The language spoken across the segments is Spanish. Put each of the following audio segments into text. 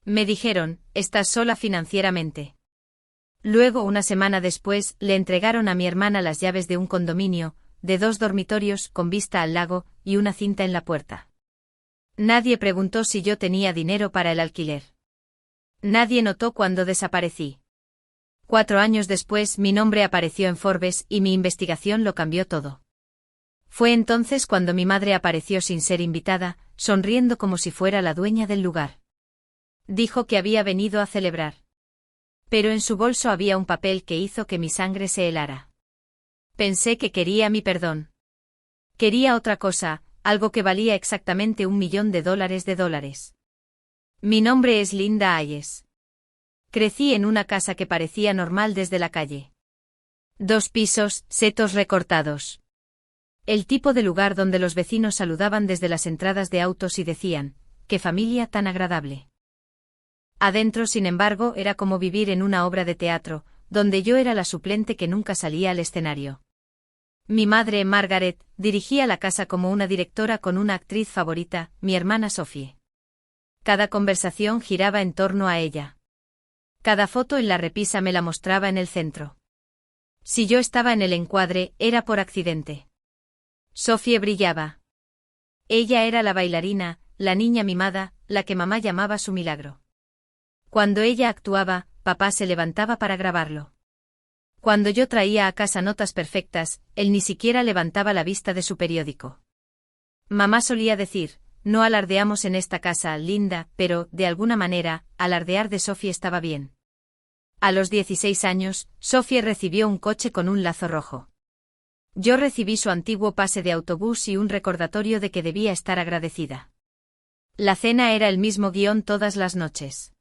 Me dijeron, estás sola financieramente. Luego, una semana después, le entregaron a mi hermana las llaves de un condominio, de 2 dormitorios, con vista al lago, y una cinta en la puerta. Nadie preguntó si yo tenía dinero para el alquiler. Nadie notó cuando desaparecí. 4 años después, mi nombre apareció en Forbes y mi investigación lo cambió todo. Fue entonces cuando mi madre apareció sin ser invitada, sonriendo como si fuera la dueña del lugar. Dijo que había venido a celebrar. Pero en su bolso había un papel que hizo que mi sangre se helara. Pensé que quería mi perdón. Quería otra cosa, algo que valía exactamente $1.000.000. Mi nombre es Linda Hayes. Crecí en una casa que parecía normal desde la calle. 2 pisos, setos recortados. El tipo de lugar donde los vecinos saludaban desde las entradas de autos y decían, ¡qué familia tan agradable! Adentro, sin embargo, era como vivir en una obra de teatro, donde yo era la suplente que nunca salía al escenario. Mi madre, Margaret, dirigía la casa como una directora con una actriz favorita, mi hermana Sophie. Cada conversación giraba en torno a ella. Cada foto en la repisa me la mostraba en el centro. Si yo estaba en el encuadre, era por accidente. Sophie brillaba. Ella era la bailarina, la niña mimada, la que mamá llamaba su milagro. Cuando ella actuaba, papá se levantaba para grabarlo. Cuando yo traía a casa notas perfectas, él ni siquiera levantaba la vista de su periódico. Mamá solía decir, no alardeamos en esta casa, Linda, pero, de alguna manera, alardear de Sophie estaba bien. A los 16 años, Sophie recibió un coche con un lazo rojo. Yo recibí su antiguo pase de autobús y un recordatorio de que debía estar agradecida. La cena era el mismo guión todas las noches.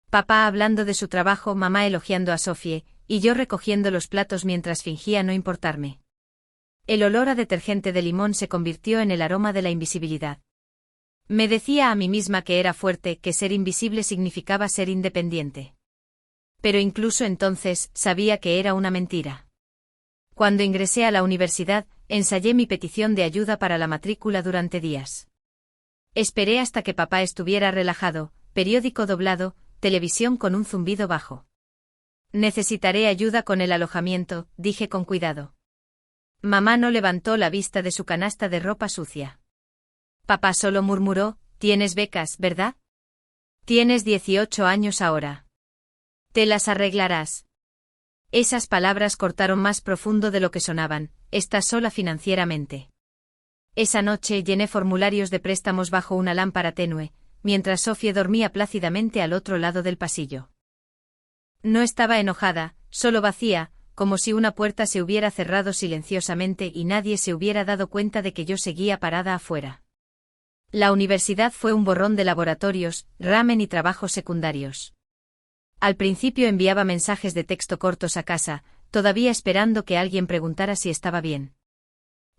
Papá hablando de su trabajo, mamá elogiando a Sophie, y yo recogiendo los platos mientras fingía no importarme. El olor a detergente de limón se convirtió en el aroma de la invisibilidad. Me decía a mí misma que era fuerte, que ser invisible significaba ser independiente. Pero incluso entonces, sabía que era una mentira. Cuando ingresé a la universidad, ensayé mi petición de ayuda para la matrícula durante días. Esperé hasta que papá estuviera relajado, periódico doblado, televisión con un zumbido bajo. Necesitaré ayuda con el alojamiento, dije con cuidado. Mamá no levantó la vista de su canasta de ropa sucia. Papá solo murmuró, tienes becas, ¿verdad? Tienes 18 años ahora. Te las arreglarás. Esas palabras cortaron más profundo de lo que sonaban, estás sola financieramente. Esa noche llené formularios de préstamos bajo una lámpara tenue, mientras Sophie dormía plácidamente al otro lado del pasillo. No estaba enojada, solo vacía, como si una puerta se hubiera cerrado silenciosamente y nadie se hubiera dado cuenta de que yo seguía parada afuera. La universidad fue un borrón de laboratorios, ramen y trabajos secundarios. Al principio enviaba mensajes de texto cortos a casa, todavía esperando que alguien preguntara si estaba bien.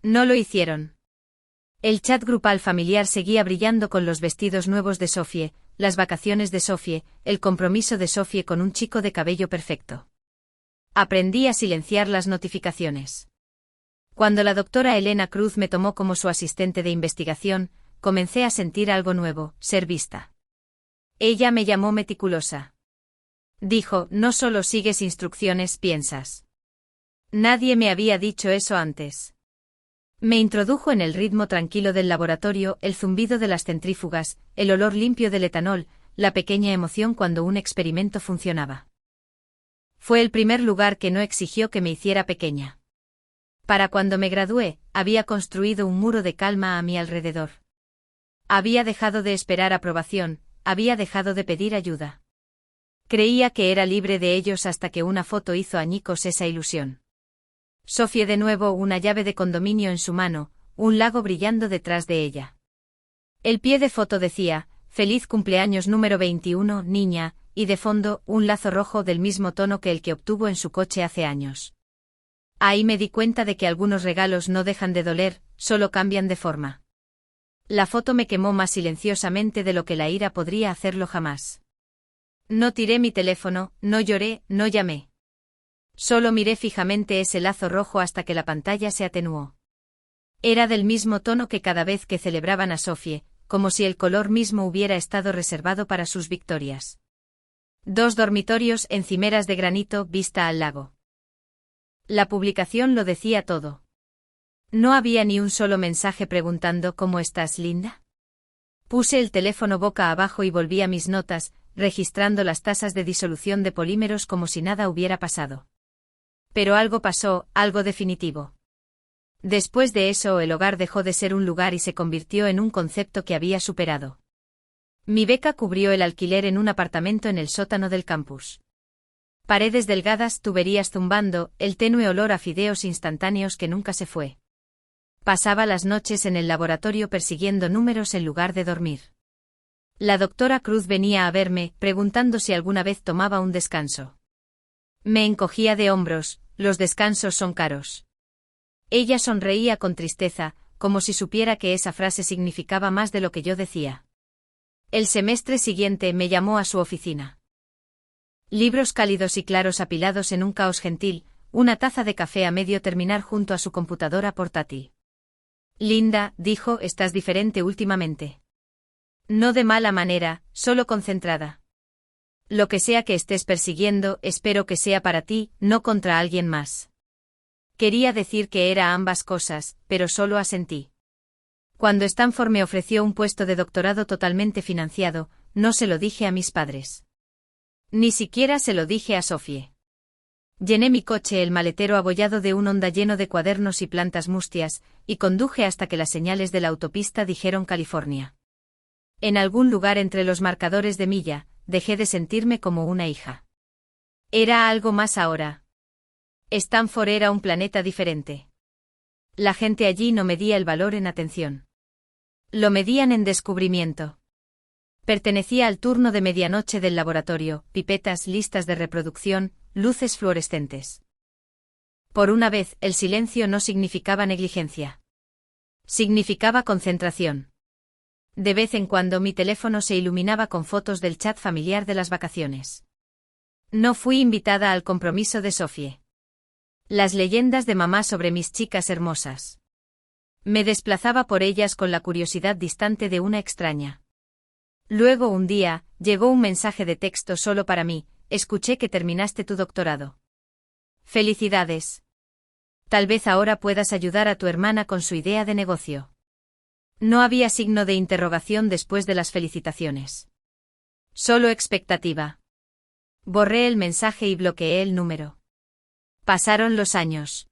No lo hicieron. El chat grupal familiar seguía brillando con los vestidos nuevos de Sophie, las vacaciones de Sophie, el compromiso de Sophie con un chico de cabello perfecto. Aprendí a silenciar las notificaciones. Cuando la doctora Elena Cruz me tomó como su asistente de investigación, comencé a sentir algo nuevo, ser vista. Ella me llamó meticulosa. Dijo, no solo sigues instrucciones, piensas. Nadie me había dicho eso antes. Me introdujo en el ritmo tranquilo del laboratorio, el zumbido de las centrífugas, el olor limpio del etanol, la pequeña emoción cuando un experimento funcionaba. Fue el primer lugar que no exigió que me hiciera pequeña. Para cuando me gradué, había construido un muro de calma a mi alrededor. Había dejado de esperar aprobación, había dejado de pedir ayuda. Creía que era libre de ellos hasta que una foto hizo añicos esa ilusión. Sophie de nuevo, una llave de condominio en su mano, un lago brillando detrás de ella. El pie de foto decía, feliz cumpleaños número 21, niña, y de fondo, un lazo rojo del mismo tono que el que obtuvo en su coche hace años. Ahí me di cuenta de que algunos regalos no dejan de doler, solo cambian de forma. La foto me quemó más silenciosamente de lo que la ira podría hacerlo jamás. No tiré mi teléfono, no lloré, no llamé. Solo miré fijamente ese lazo rojo hasta que la pantalla se atenuó. Era del mismo tono que cada vez que celebraban a Sophie, como si el color mismo hubiera estado reservado para sus victorias. 2 dormitorios en cimeras de granito, vista al lago. La publicación lo decía todo. No había ni un solo mensaje preguntando ¿cómo estás, linda? Puse el teléfono boca abajo y volví a mis notas, registrando las tasas de disolución de polímeros como si nada hubiera pasado. Pero algo pasó, algo definitivo. Después de eso el hogar dejó de ser un lugar y se convirtió en un concepto que había superado. Mi beca cubrió el alquiler en un apartamento en el sótano del campus. Paredes delgadas, tuberías zumbando, el tenue olor a fideos instantáneos que nunca se fue. Pasaba las noches en el laboratorio persiguiendo números en lugar de dormir. La doctora Cruz venía a verme, preguntando si alguna vez tomaba un descanso. Me encogía de hombros, los descansos son caros. Ella sonreía con tristeza, como si supiera que esa frase significaba más de lo que yo decía. El semestre siguiente me llamó a su oficina. Libros cálidos y claros apilados en un caos gentil, una taza de café a medio terminar junto a su computadora portátil. Linda, dijo, estás diferente últimamente. No de mala manera, solo concentrada. Lo que sea que estés persiguiendo, espero que sea para ti, no contra alguien más. Quería decir que era ambas cosas, pero solo asentí. Cuando Stanford me ofreció un puesto de doctorado totalmente financiado, no se lo dije a mis padres. Ni siquiera se lo dije a Sophie. Llené mi coche, el maletero abollado de un Honda lleno de cuadernos y plantas mustias, y conduje hasta que las señales de la autopista dijeron California. En algún lugar entre los marcadores de milla, dejé de sentirme como una hija. Era algo más ahora. Stanford era un planeta diferente. La gente allí no medía el valor en atención. Lo medían en descubrimiento. Pertenecía al turno de medianoche del laboratorio, pipetas, listas de reproducción, luces fluorescentes. Por una vez, el silencio no significaba negligencia. Significaba concentración. De vez en cuando mi teléfono se iluminaba con fotos del chat familiar de las vacaciones. No fui invitada al compromiso de Sophie. Las leyendas de mamá sobre mis chicas hermosas. Me desplazaba por ellas con la curiosidad distante de una extraña. Luego un día, llegó un mensaje de texto solo para mí, escuché que terminaste tu doctorado. Felicidades. Tal vez ahora puedas ayudar a tu hermana con su idea de negocio. No había signo de interrogación después de las felicitaciones. Solo expectativa. Borré el mensaje y bloqueé el número. Pasaron los años.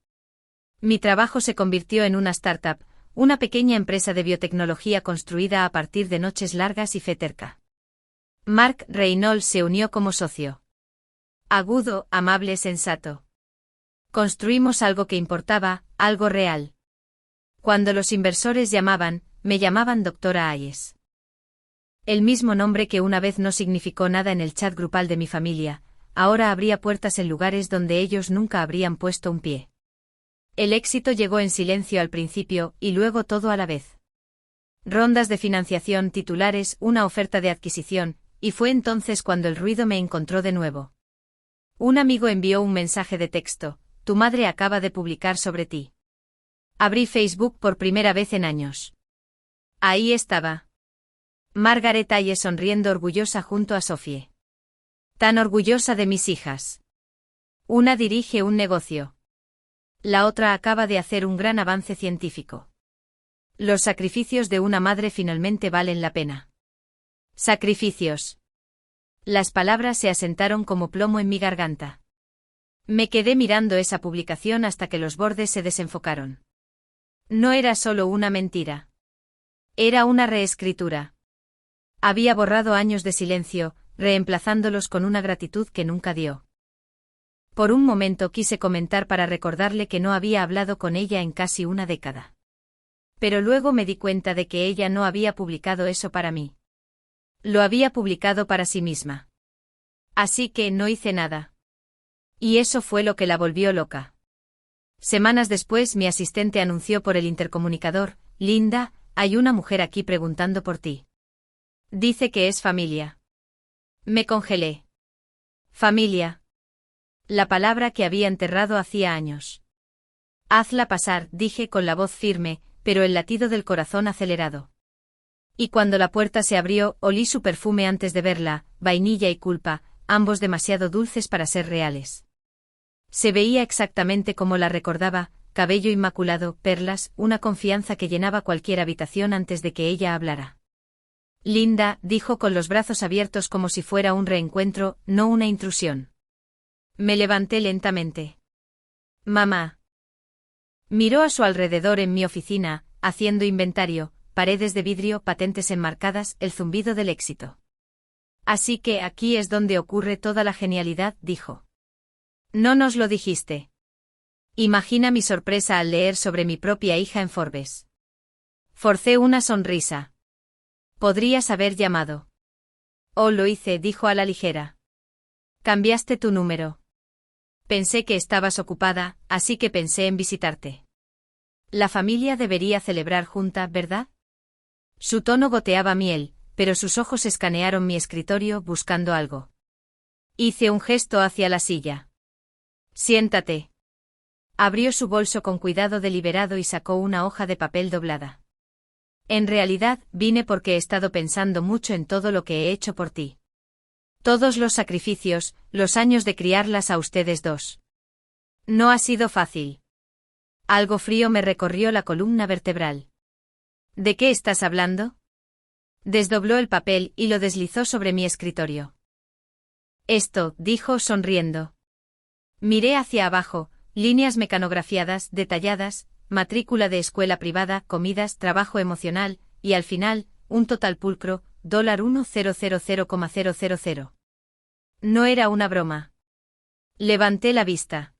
Mi trabajo se convirtió en una startup, una pequeña empresa de biotecnología construida a partir de noches largas y fe terca. Mark Reynolds se unió como socio. Agudo, amable, sensato. Construimos algo que importaba, algo real. Cuando los inversores llamaban, me llamaban Doctora Ayes. El mismo nombre que una vez no significó nada en el chat grupal de mi familia, ahora abría puertas en lugares donde ellos nunca habrían puesto un pie. El éxito llegó en silencio al principio, y luego todo a la vez. Rondas de financiación, titulares, una oferta de adquisición, y fue entonces cuando el ruido me encontró de nuevo. Un amigo envió un mensaje de texto: tu madre acaba de publicar sobre ti. Abrí Facebook por primera vez en años. Ahí estaba. Margaret Ayes sonriendo orgullosa junto a Sophie. Tan orgullosa de mis hijas. Una dirige un negocio. La otra acaba de hacer un gran avance científico. Los sacrificios de una madre finalmente valen la pena. Sacrificios. Las palabras se asentaron como plomo en mi garganta. Me quedé mirando esa publicación hasta que los bordes se desenfocaron. No era solo una mentira. Era una reescritura. Había borrado años de silencio, reemplazándolos con una gratitud que nunca dio. Por un momento quise comentar para recordarle que no había hablado con ella en casi una década. Pero luego me di cuenta de que ella no había publicado eso para mí. Lo había publicado para sí misma. Así que no hice nada. Y eso fue lo que la volvió loca. Semanas después mi asistente anunció por el intercomunicador: Linda, hay una mujer aquí preguntando por ti. Dice que es familia. Me congelé. Familia. La palabra que había enterrado hacía años. Hazla pasar, dije con la voz firme, pero el latido del corazón acelerado. Y cuando la puerta se abrió, olí su perfume antes de verla, vainilla y culpa, ambos demasiado dulces para ser reales. Se veía exactamente como la recordaba, cabello inmaculado, perlas, una confianza que llenaba cualquier habitación antes de que ella hablara. Linda, dijo con los brazos abiertos como si fuera un reencuentro, no una intrusión. Me levanté lentamente. Mamá. Miró a su alrededor en mi oficina, haciendo inventario, paredes de vidrio, patentes enmarcadas, el zumbido del éxito. Así que aquí es donde ocurre toda la genialidad, dijo. No nos lo dijiste. Imagina mi sorpresa al leer sobre mi propia hija en Forbes. Forcé una sonrisa. Podrías haber llamado. Oh, lo hice, dijo a la ligera. Cambiaste tu número. Pensé que estabas ocupada, así que pensé en visitarte. La familia debería celebrar junta, ¿verdad? Su tono goteaba miel, pero sus ojos escanearon mi escritorio buscando algo. Hice un gesto hacia la silla. Siéntate. Abrió su bolso con cuidado deliberado y sacó una hoja de papel doblada. En realidad, vine porque he estado pensando mucho en todo lo que he hecho por ti. Todos los sacrificios, los años de criarlas a ustedes dos. No ha sido fácil. Algo frío me recorrió la columna vertebral. ¿De qué estás hablando? Desdobló el papel y lo deslizó sobre mi escritorio. Esto, dijo sonriendo. Miré hacia abajo, líneas mecanografiadas, detalladas, matrícula de escuela privada, comidas, trabajo emocional, y al final, un total pulcro, $1000,000. No era una broma. Levanté la vista.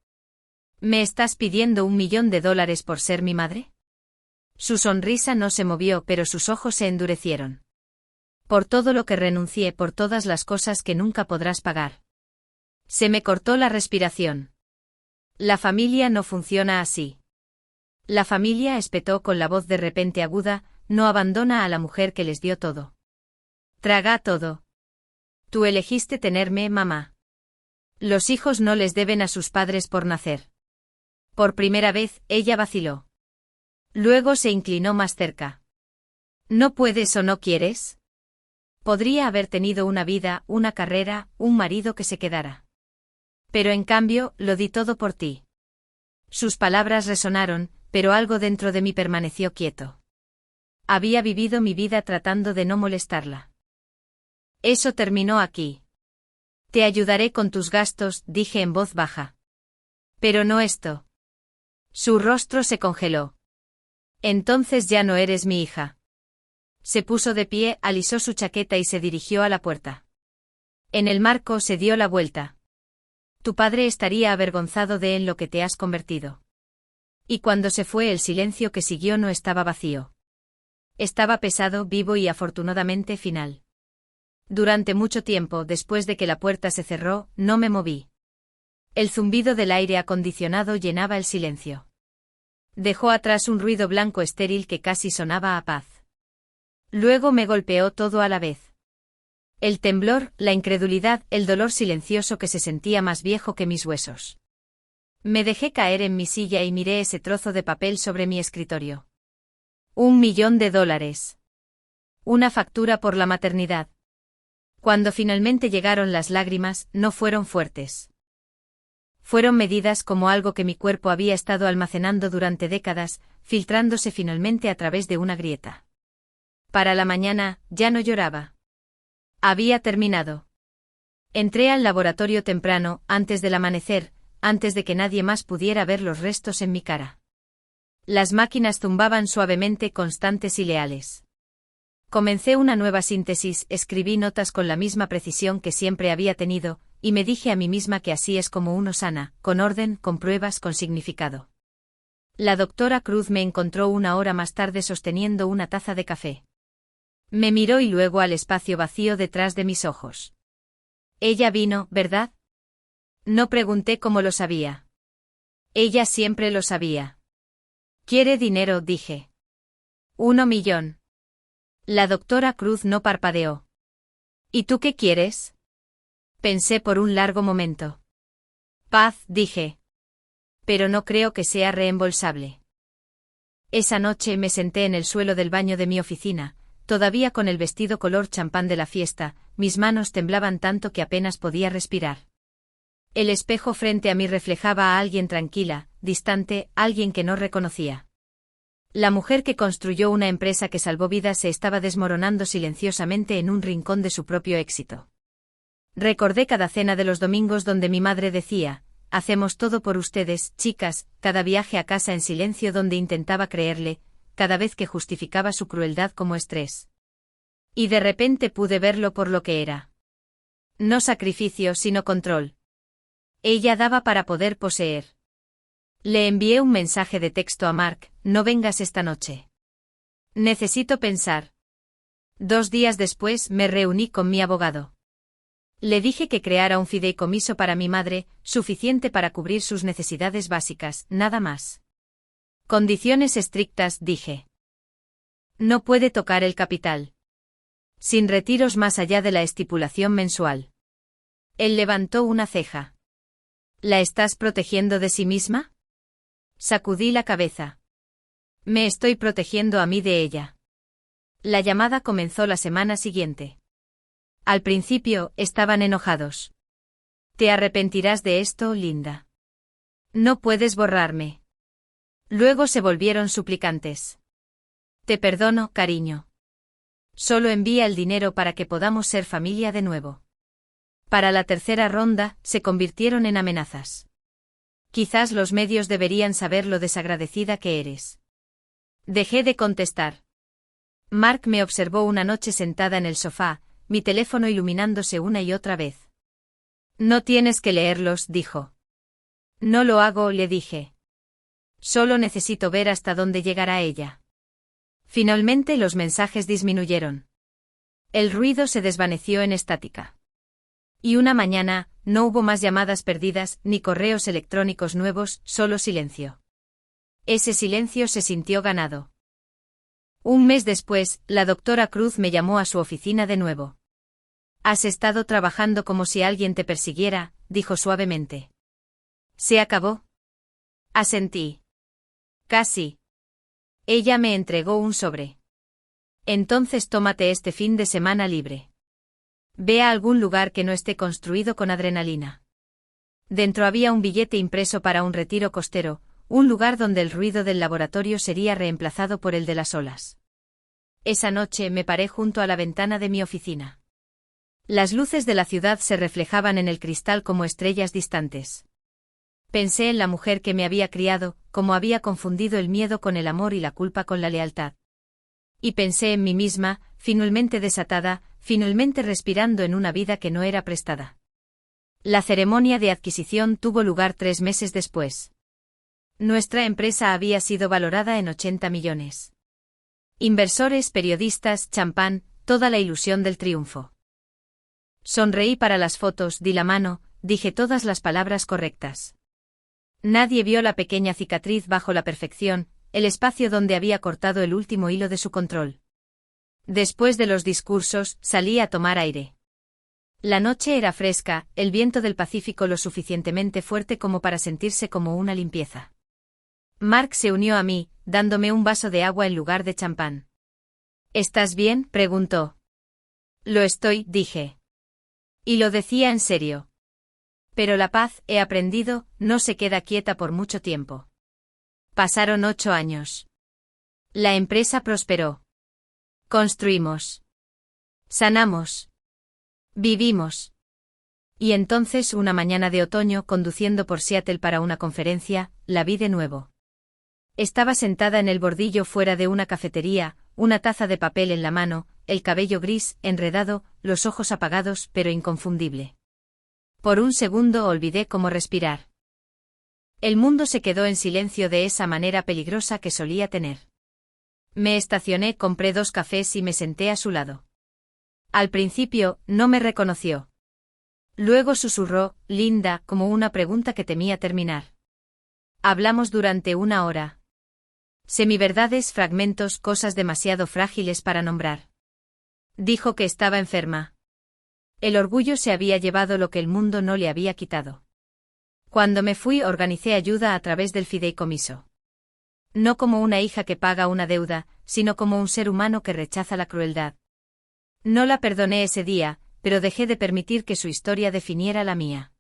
¿Me estás pidiendo $1 millón por ser mi madre? Su sonrisa no se movió, pero sus ojos se endurecieron. Por todo lo que renuncié, por todas las cosas que nunca podrás pagar. Se me cortó la respiración. La familia no funciona así. La familia, espetó con la voz de repente aguda, no abandona a la mujer que les dio todo. Traga todo. Tú elegiste tenerme, mamá. Los hijos no les deben a sus padres por nacer. Por primera vez, ella vaciló. Luego se inclinó más cerca. ¿No puedes o no quieres? Podría haber tenido una vida, una carrera, un marido que se quedara. Pero en cambio, lo di todo por ti. Sus palabras resonaron, pero algo dentro de mí permaneció quieto. Había vivido mi vida tratando de no molestarla. Eso terminó aquí. Te ayudaré con tus gastos, dije en voz baja. Pero no esto. Su rostro se congeló. Entonces ya no eres mi hija. Se puso de pie, alisó su chaqueta y se dirigió a la puerta. En el marco se dio la vuelta. Tu padre estaría avergonzado de en lo que te has convertido. Y cuando se fue, el silencio que siguió no estaba vacío. Estaba pesado, vivo y afortunadamente final. Durante mucho tiempo, después de que la puerta se cerró, no me moví. El zumbido del aire acondicionado llenaba el silencio. Dejó atrás un ruido blanco estéril que casi sonaba a paz. Luego me golpeó todo a la vez. El temblor, la incredulidad, el dolor silencioso que se sentía más viejo que mis huesos. Me dejé caer en mi silla y miré ese trozo de papel sobre mi escritorio. $1 millón. Una factura por la maternidad. Cuando finalmente llegaron las lágrimas, no fueron fuertes. Fueron medidas como algo que mi cuerpo había estado almacenando durante décadas, filtrándose finalmente a través de una grieta. Para la mañana, ya no lloraba. Había terminado. Entré al laboratorio temprano, antes del amanecer, antes de que nadie más pudiera ver los restos en mi cara. Las máquinas zumbaban suavemente, constantes y leales. Comencé una nueva síntesis, escribí notas con la misma precisión que siempre había tenido, y me dije a mí misma que así es como uno sana, con orden, con pruebas, con significado. La doctora Cruz me encontró una hora más tarde sosteniendo una taza de café. Me miró y luego al espacio vacío detrás de mis ojos. Ella vino, ¿verdad? No pregunté cómo lo sabía. Ella siempre lo sabía. ¿Quiere dinero?, dije. $1 millón. La doctora Cruz no parpadeó. ¿Y tú qué quieres? Pensé por un largo momento. Paz, dije. Pero no creo que sea reembolsable. Esa noche me senté en el suelo del baño de mi oficina, todavía con el vestido color champán de la fiesta, mis manos temblaban tanto que apenas podía respirar. El espejo frente a mí reflejaba a alguien tranquila, distante, alguien que no reconocía. La mujer que construyó una empresa que salvó vidas se estaba desmoronando silenciosamente en un rincón de su propio éxito. Recordé cada cena de los domingos donde mi madre decía, hacemos todo por ustedes, chicas, cada viaje a casa en silencio donde intentaba creerle, cada vez que justificaba su crueldad como estrés. Y de repente pude verlo por lo que era. No sacrificio, sino control. Ella daba para poder poseer. Le envié un mensaje de texto a Mark, no vengas esta noche. Necesito pensar. 2 días después me reuní con mi abogado. Le dije que creara un fideicomiso para mi madre, suficiente para cubrir sus necesidades básicas, nada más. Condiciones estrictas, dije. No puede tocar el capital. Sin retiros más allá de la estipulación mensual. Él levantó una ceja. ¿La estás protegiendo de sí misma? Sacudí la cabeza. Me estoy protegiendo a mí de ella. La llamada comenzó la semana siguiente. Al principio, estaban enojados. Te arrepentirás de esto, Linda. No puedes borrarme. Luego se volvieron suplicantes. Te perdono, cariño. Solo envía el dinero para que podamos ser familia de nuevo. Para la tercera ronda, se convirtieron en amenazas. Quizás los medios deberían saber lo desagradecida que eres. Dejé de contestar. Mark me observó una noche sentada en el sofá, mi teléfono iluminándose una y otra vez. No tienes que leerlos, dijo. No lo hago, le dije. Solo necesito ver hasta dónde llegará ella. Finalmente los mensajes disminuyeron. El ruido se desvaneció en estática. Y una mañana, no hubo más llamadas perdidas, ni correos electrónicos nuevos, solo silencio. Ese silencio se sintió ganado. Un mes después, la doctora Cruz me llamó a su oficina de nuevo. Has estado trabajando como si alguien te persiguiera, dijo suavemente. ¿Se acabó? Asentí. Casi. Ella me entregó un sobre. Entonces tómate este fin de semana libre. Ve a algún lugar que no esté construido con adrenalina. Dentro había un billete impreso para un retiro costero, un lugar donde el ruido del laboratorio sería reemplazado por el de las olas. Esa noche me paré junto a la ventana de mi oficina. Las luces de la ciudad se reflejaban en el cristal como estrellas distantes. Pensé en la mujer que me había criado, cómo había confundido el miedo con el amor y la culpa con la lealtad. Y pensé en mí misma, finalmente desatada, finalmente respirando en una vida que no era prestada. La ceremonia de adquisición tuvo lugar 3 meses después. Nuestra empresa había sido valorada en 80 millones. Inversores, periodistas, champán, toda la ilusión del triunfo. Sonreí para las fotos, di la mano, dije todas las palabras correctas. Nadie vio la pequeña cicatriz bajo la perfección, el espacio donde había cortado el último hilo de su control. Después de los discursos, salí a tomar aire. La noche era fresca, el viento del Pacífico lo suficientemente fuerte como para sentirse como una limpieza. Mark se unió a mí, dándome un vaso de agua en lugar de champán. ¿Estás bien?, preguntó. Lo estoy, dije. Y lo decía en serio. Pero la paz, he aprendido, no se queda quieta por mucho tiempo. Pasaron 8 años. La empresa prosperó. Construimos. Sanamos. Vivimos. Y entonces una mañana de otoño conduciendo por Seattle para una conferencia, la vi de nuevo. Estaba sentada en el bordillo fuera de una cafetería, una taza de papel en la mano, el cabello gris, enredado, los ojos apagados pero inconfundible. Por un segundo olvidé cómo respirar. El mundo se quedó en silencio de esa manera peligrosa que solía tener. Me estacioné, compré 2 cafés y me senté a su lado. Al principio, no me reconoció. Luego susurró, Linda, como una pregunta que temía terminar. Hablamos durante 1 hora. Semiverdades, fragmentos, cosas demasiado frágiles para nombrar. Dijo que estaba enferma. El orgullo se había llevado lo que el mundo no le había quitado. Cuando me fui organicé ayuda a través del fideicomiso. No como una hija que paga una deuda, sino como un ser humano que rechaza la crueldad. No la perdoné ese día, pero dejé de permitir que su historia definiera la mía.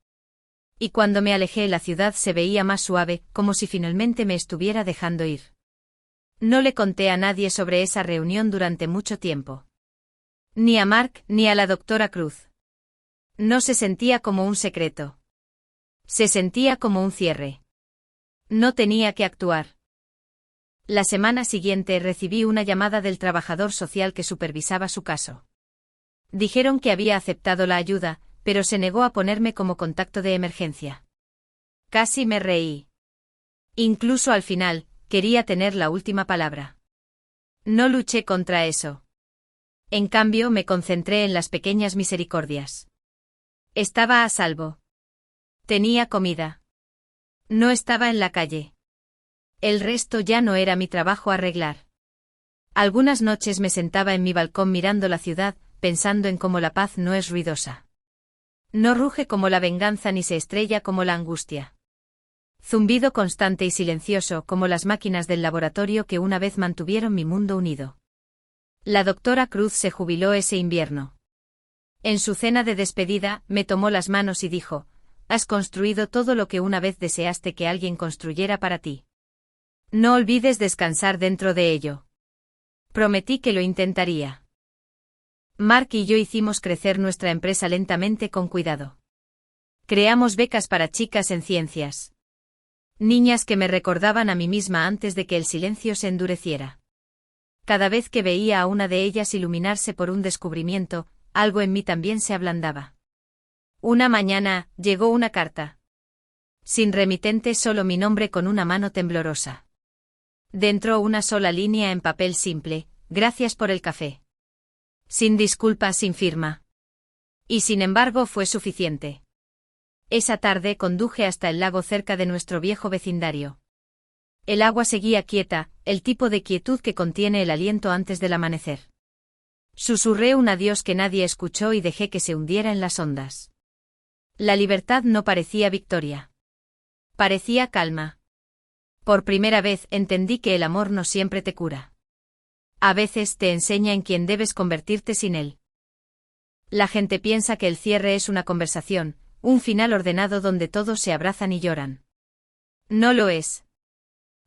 Y cuando me alejé, la ciudad se veía más suave, como si finalmente me estuviera dejando ir. No le conté a nadie sobre esa reunión durante mucho tiempo. Ni a Mark, ni a la doctora Cruz. No se sentía como un secreto. Se sentía como un cierre. No tenía que actuar. La semana siguiente recibí una llamada del trabajador social que supervisaba su caso. Dijeron que había aceptado la ayuda, pero se negó a ponerme como contacto de emergencia. Casi me reí. Incluso al final, quería tener la última palabra. No luché contra eso. En cambio, me concentré en las pequeñas misericordias. Estaba a salvo. Tenía comida. No estaba en la calle. El resto ya no era mi trabajo arreglar. Algunas noches me sentaba en mi balcón mirando la ciudad, pensando en cómo la paz no es ruidosa. No ruge como la venganza ni se estrella como la angustia. Zumbido constante y silencioso como las máquinas del laboratorio que una vez mantuvieron mi mundo unido. La doctora Cruz se jubiló ese invierno. En su cena de despedida, me tomó las manos y dijo: «Has construido todo lo que una vez deseaste que alguien construyera para ti. No olvides descansar dentro de ello». Prometí que lo intentaría. Mark y yo hicimos crecer nuestra empresa lentamente con cuidado. Creamos becas para chicas en ciencias. Niñas que me recordaban a mí misma antes de que el silencio se endureciera. Cada vez que veía a una de ellas iluminarse por un descubrimiento, algo en mí también se ablandaba. Una mañana, llegó una carta. Sin remitente, solo mi nombre con una mano temblorosa. Dentro una sola línea en papel simple: «Gracias por el café». Sin disculpas, sin firma. Y sin embargo fue suficiente. Esa tarde conduje hasta el lago cerca de nuestro viejo vecindario. El agua seguía quieta, el tipo de quietud que contiene el aliento antes del amanecer. Susurré un adiós que nadie escuchó y dejé que se hundiera en las ondas. La libertad no parecía victoria. Parecía calma. Por primera vez entendí que el amor no siempre te cura. A veces te enseña en quién debes convertirte sin él. La gente piensa que el cierre es una conversación, un final ordenado donde todos se abrazan y lloran. No lo es.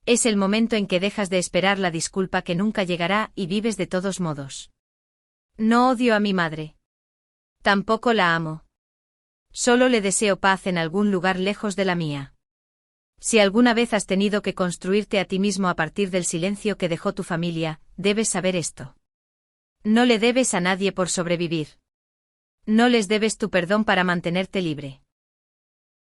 Es el momento en que dejas de esperar la disculpa que nunca llegará y vives de todos modos. No odio a mi madre. Tampoco la amo. Solo le deseo paz en algún lugar lejos de la mía. Si alguna vez has tenido que construirte a ti mismo a partir del silencio que dejó tu familia, debes saber esto. No le debes a nadie por sobrevivir. No les debes tu perdón para mantenerte libre.